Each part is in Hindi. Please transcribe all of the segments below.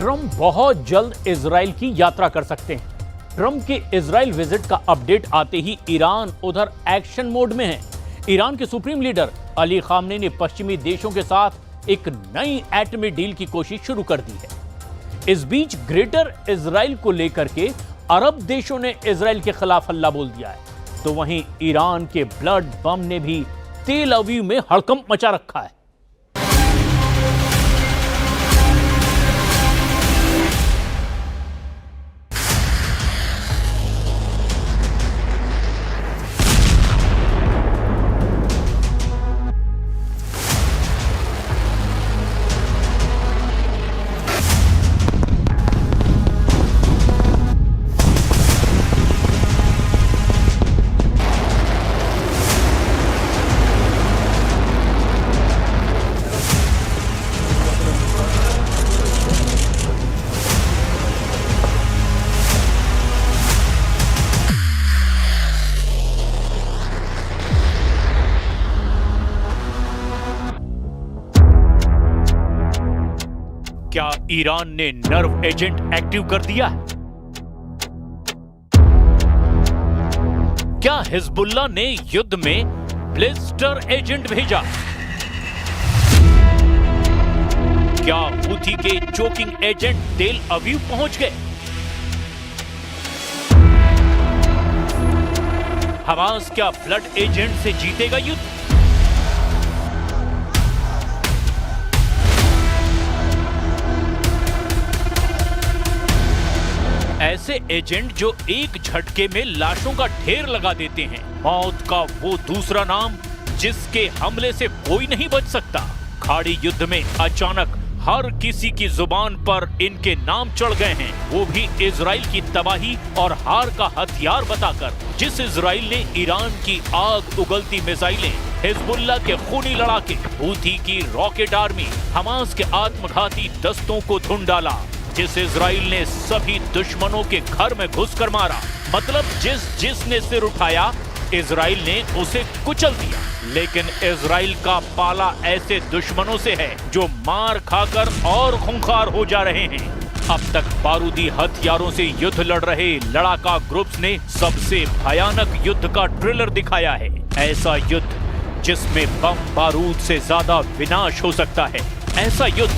ट्रंप बहुत जल्द इजराइल की यात्रा कर सकते हैं। ट्रंप के इजराइल विजिट का अपडेट आते ही ईरान उधर एक्शन मोड में है। ईरान के सुप्रीम लीडर अली खामनेई ने पश्चिमी देशों के साथ एक नई एटमी डील की कोशिश शुरू कर दी है। इस बीच ग्रेटर इजराइल को लेकर के अरब देशों ने इजराइल के खिलाफ हल्ला बोल दिया है, तो वहीं ईरान के ब्लड बम ने भी तेल अवीव में हड़कंप मचा रखा है। क्या ईरान ने नर्व एजेंट एक्टिव कर दिया है? क्या हिजबुल्लाह ने युद्ध में ब्लिस्टर एजेंट भेजा? क्या हूथी के चोकिंग एजेंट तेल अवीव पहुंच गए? हमास क्या ब्लड एजेंट से जीतेगा युद्ध? ऐसे एजेंट जो एक झटके में लाशों का ढेर लगा देते हैं, मौत का वो दूसरा नाम जिसके हमले से कोई नहीं बच सकता। खाड़ी युद्ध में अचानक हर किसी की जुबान पर इनके नाम चढ़ गए हैं, वो भी इजराइल की तबाही और हार का हथियार बताकर। जिस इजराइल ने ईरान की आग उगलती मिसाइलें, हिजबुल्लाह के खूनी लड़ाके, हूथी की रॉकेट आर्मी, हमास के आत्मघाती दस्तों को धुन डाला। जिस इजराइल ने सभी दुश्मनों के घर में घुसकर मारा, मतलब जिसने सिर उठाया, इजराइल ने उसे कुचल दिया। लेकिन इजराइल का पाला ऐसे दुश्मनों से है जो मार खाकर और खूंखार हो जा रहे हैं। अब तक बारूदी हथियारों से युद्ध लड़ रहे लड़ाका ग्रुप्स ने सबसे भयानक युद्ध का ट्रेलर दिखाया है। ऐसा युद्ध जिसमें बम बारूद से ज्यादा विनाश हो सकता है, ऐसा युद्ध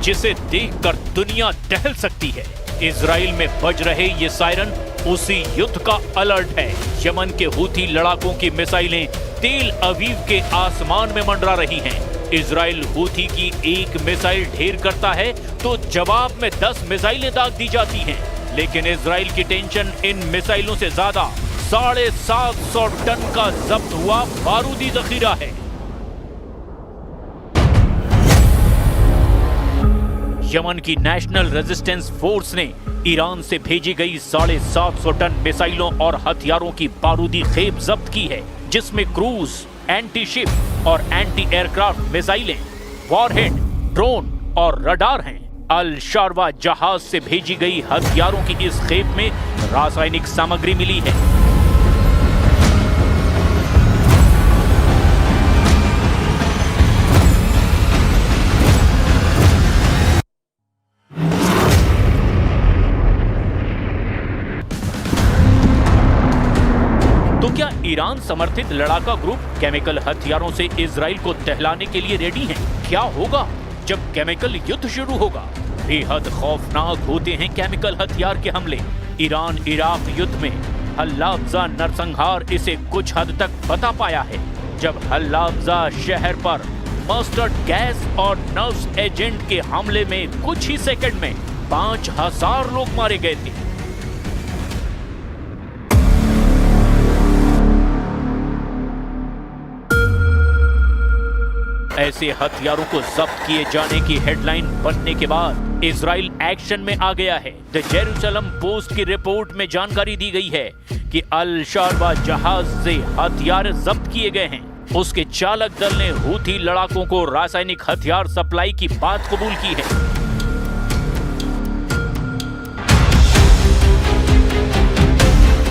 जिसे देखकर दुनिया टहल सकती है। इजराइल में बज रहे ये सायरन उसी युद्ध का अलर्ट है। यमन के हूथी लड़ाकों की मिसाइलें तेल अवीव के आसमान में मंडरा रही हैं। इजराइल हूथी की एक मिसाइल ढेर करता है तो जवाब में 10 मिसाइलें दाग दी जाती हैं। लेकिन इजराइल की टेंशन इन मिसाइलों से ज्यादा 750 टन का जब्त हुआ बारूदी जखीरा है। यमन की नेशनल रेजिस्टेंस फोर्स ने ईरान से भेजी गई 750 टन मिसाइलों और हथियारों की बारूदी खेप जब्त की है, जिसमें क्रूज, एंटी शिप और एंटी एयरक्राफ्ट मिसाइलें, वॉरहेड, ड्रोन और रडार हैं। अल शारवा जहाज से भेजी गई हथियारों की इस खेप में रासायनिक सामग्री मिली है। तो क्या ईरान समर्थित लड़ाका ग्रुप केमिकल हथियारों से इजराइल को दहलाने के लिए रेडी हैं? क्या होगा जब केमिकल युद्ध शुरू होगा? बेहद खौफनाक होते हैं केमिकल हथियार के हमले। ईरान इराक युद्ध में हल्लाफजा नरसंहार इसे कुछ हद तक बता पाया है, जब हल्लाफजा शहर पर मस्टर्ड गैस और नर्व्स एजेंट के हमले में कुछ ही सेकंड में 5000 लोग मारे गए थे। ऐसे हथियारों को जब्त किए जाने की हेडलाइन बनने के बाद इजराइल एक्शन में आ गया है। द जेरूसलम पोस्ट की रिपोर्ट में जानकारी दी गई है कि अल शारवा जहाज से हथियार जब्त किए गए हैं। उसके चालक दल ने हूथी लड़ाकों को रासायनिक हथियार सप्लाई की बात कबूल की है।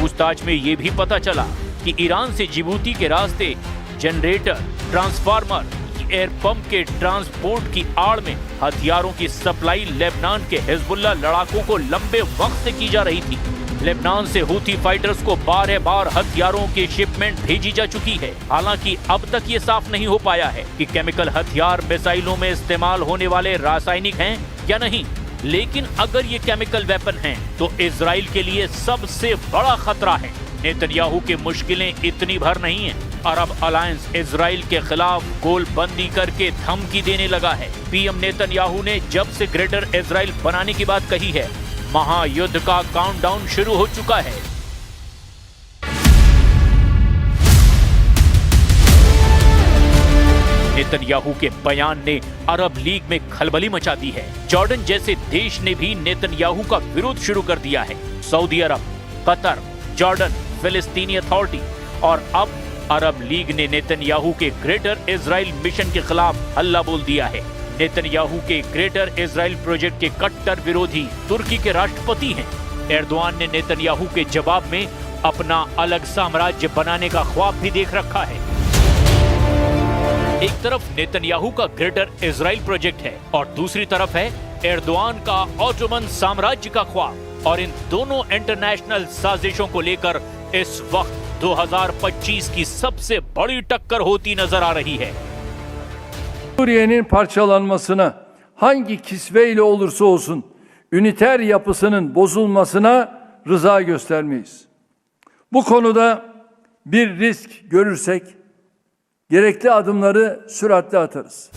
पूछताछ में यह भी पता चला कि ईरान से जिबूती के रास्ते जनरेटर, ट्रांसफार्मर एयर पंप के ट्रांसपोर्ट की आड़ में हथियारों की सप्लाई लेबनान के हिजबुल्लाह लड़ाकों को लंबे वक्त से की जा रही थी। लेबनान से हूथी फाइटर्स को बार हथियारों की शिपमेंट भेजी जा चुकी है। हालांकि अब तक ये साफ नहीं हो पाया है कि केमिकल हथियार मिसाइलों में इस्तेमाल होने वाले रासायनिक हैं या नहीं, लेकिन अगर ये केमिकल वेपन हैं तो इजराइल के लिए सबसे बड़ा खतरा है। नेतन्याहू की मुश्किलें इतनी भर नहीं हैं। अरब अलायंस इजराइल के खिलाफ गोलबंदी करके धमकी देने लगा है। पीएम नेतन्याहू ने जब से ग्रेटर इजराइल बनाने की बात कही है, महायुद्ध का काउंटडाउन शुरू हो चुका है। नेतन्याहू के बयान ने अरब लीग में खलबली मचा दी है। जॉर्डन जैसे देश ने भी नेतन्याहू का विरोध शुरू कर दिया है। सऊदी अरब, कतर, जॉर्डन, फिलिस्तीनी अथॉरिटी और अब अरब लीग ने नेतन्याहू के ग्रेटर इजराइल मिशन के खिलाफ हल्ला बोल दिया है। नेतन्याहू के ग्रेटर इजराइल प्रोजेक्ट के कट्टर विरोधी तुर्की के राष्ट्रपति हैं। एर्दोआन ने नेतन्याहू के जवाब में अपना अलग साम्राज्य बनाने का ख्वाब भी देख रखा है। एक तरफ नेतन्याहू का ग्रेटर इजराइल प्रोजेक्ट है और दूसरी तरफ है एर्दोआन का ऑटोमन साम्राज्य का ख्वाब। और इन दोनों इंटरनेशनल साजिशों को लेकर इस वक्त 2025 की सबसे बड़ी टक्कर होती नजर आ रही है। Suriye'nin parçalanmasına hangi kisveyle olursa olsun üniter yapısının bozulmasına rıza göstermeyiz. Bu konuda bir risk görürsek gerekli adımları süratle atarız.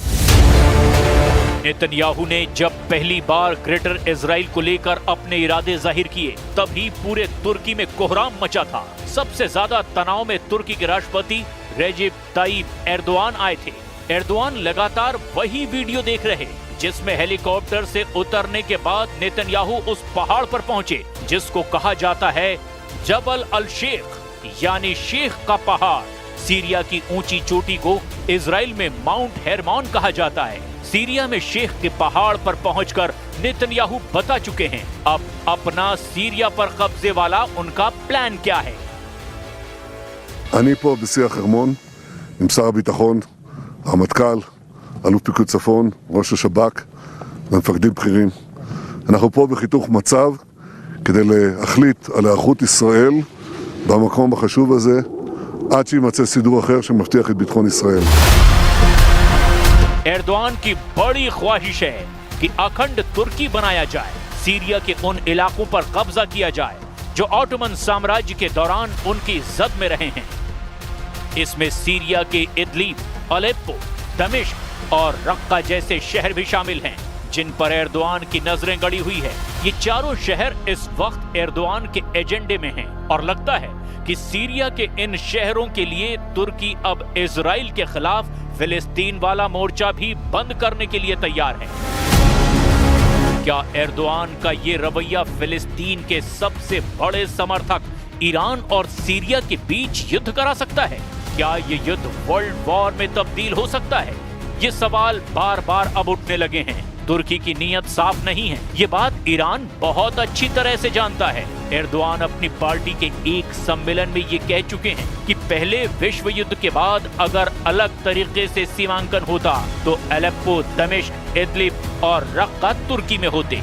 Netanyahu ने जब पहली बार ग्रेटर इजराइल को लेकर अपने इरादे जाहिर किए, तभी पूरे तुर्की में कोहराम मचा था। सबसे ज्यादा तनाव में तुर्की के राष्ट्रपति रेजिप ताइप एर्दोआन आए थे। एर्दोआन लगातार वही वीडियो देख रहे जिसमें हेलीकॉप्टर से उतरने के बाद नेतन्याहू उस पहाड़ पर पहुंचे जिसको कहा जाता है जबल अल शेख, यानी शेख का पहाड़। सीरिया की ऊंची चोटी को इजराइल में माउंट हेरमोन कहा जाता है। सीरिया में शेख के पहाड़ पर पहुंचकर नेतन्याहू बता चुके हैं अब अपना सीरिया पर कब्जे वाला उनका प्लान क्या है। אני פה בשיח חרמון עם שר הביטחון, הרמטכ"ל, אלוף פיקוד צפון, ראש השב"כ ומפקדים בכירים. אנחנו פה בחיתוך מצב כדי להחליט על היערכות ישראל במקום החשוב הזה עד שימצא סידור אחר שמבטיח את ביטחון ישראל. एर्दोआन की बड़ी ख्वाहिश है कि अखंड तुर्की बनाया जाए, सीरिया के उन इलाकों पर कब्जा किया जाए जो ऑटोमन साम्राज्य के दौरान उनकी जद में रहे हैं। इसमें सीरिया के इदलिब, अलेप्पो, दमिश्क और रक्का जैसे शहर भी शामिल हैं जिन पर एर्दोआन की नजरें गड़ी हुई है। ये चारों शहर इस वक्त एर्दोआन के एजेंडे में हैं और लगता है कि सीरिया के इन शहरों के लिए तुर्की अब इजराइल के खिलाफ फिलिस्तीन वाला मोर्चा भी बंद करने के लिए तैयार है। क्या एर्दोआन का ये रवैया फिलिस्तीन के सबसे बड़े समर्थक ईरान और सीरिया के बीच युद्ध करा सकता है? क्या ये युद्ध वर्ल्ड वॉर में तब्दील हो सकता है? ये सवाल बार बार अब उठने लगे हैं। तुर्की की नीयत साफ नहीं है, ये बात ईरान बहुत अच्छी तरह से जानता है। एर्दोआन अपनी पार्टी के एक सम्मेलन में ये कह चुके हैं कि पहले विश्व युद्ध के बाद अगर अलग तरीके से सीमांकन होता तो अलेप्पो, दमिश्क, इदलिब और रक्का तुर्की में होते।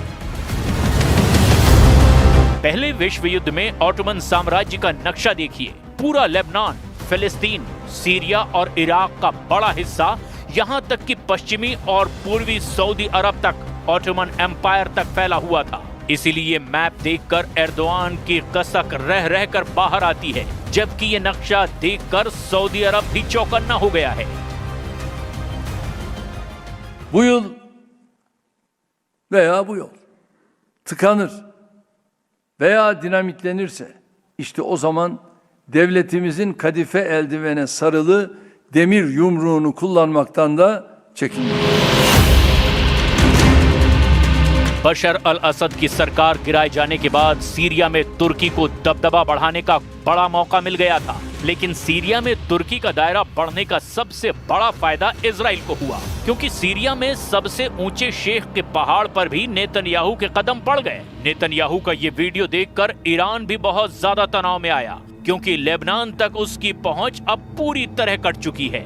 पहले विश्व युद्ध में ऑटोमन साम्राज्य का नक्शा देखिए। पूरा लेबनान, फिलिस्तीन, सीरिया और इराक का बड़ा हिस्सा, यहाँ तक कि पश्चिमी और पूर्वी सऊदी अरब तक ऑटोमन एम्पायर तक फैला हुआ था। इसीलिए मैप देखकर एर्दोआन की कसक रह रहकर बाहर आती है, जबकि ये नक्शा देखकर सऊदी अरब भी चौकन्ना हो गया है। Bu yıl veya bu yol tıkanır veya dinamitlenirse işte o zaman devletimizin kadife eldivene sarılı demir yumruğunu kullanmaktan da çekinmeyin. बशर अल असद की सरकार गिराए जाने के बाद सीरिया में तुर्की को दबदबा बढ़ाने का बड़ा मौका मिल गया था, लेकिन सीरिया में तुर्की का दायरा बढ़ने का सबसे बड़ा फायदा इजराइल को हुआ, क्योंकि सीरिया में सबसे ऊंचे शेख के पहाड़ पर भी नेतन्याहू के कदम पड़ गए। नेतन्याहू का ये वीडियो देखकर ईरान भी बहुत ज्यादा तनाव में आया, क्योंकि लेबनान तक उसकी पहुंच अब पूरी तरह कट चुकी है।